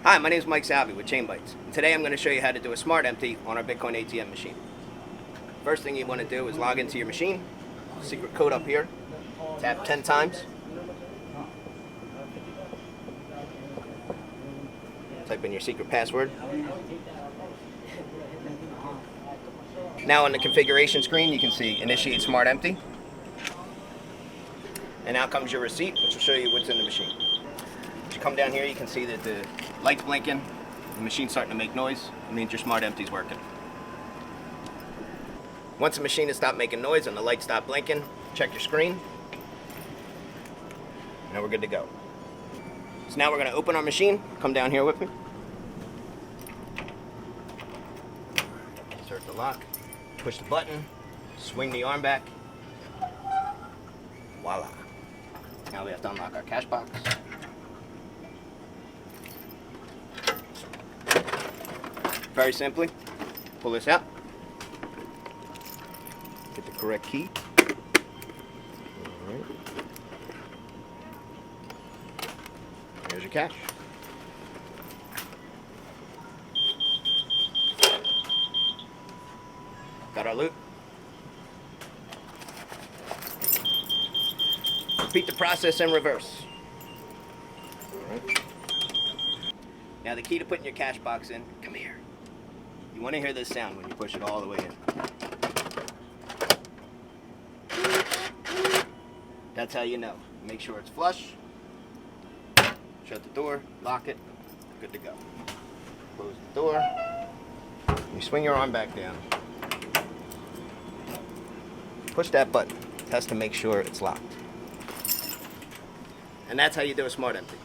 Hi, my name is Mike Salvi with ChainBytes. Today I'm going to show you how to do a smart empty on our Bitcoin ATM machine. First thing you want to do is log into your machine. Secret code up here. Tap 10 times. Type in your secret password. Now on the configuration screen you can see Initiate Smart Empty. And now comes your receipt, which will show you what's in the machine. As you come down here, you can see that the light's blinking, the machine's starting to make noise. It means your smart empty's working. Once the machine has stopped making noise and the lights stop blinking, check your screen. Now we're good to go. So now we're going to open our machine. Come down here with me. Insert the lock. Push the button. Swing the arm back. Voila. Now we have to unlock our cash box. Very simply, pull this out. Get the correct key. All right. Here's your cash. Got our loot. Repeat the process in reverse. All right. Now the key to putting your cash box in, come here. You want to hear this sound when you push it all the way in. That's how you know. Make sure it's flush. Shut the door, lock it, good to go. Close the door. You swing your arm back down. Push that button. Test to make sure it's locked. And that's how you do a smart empty.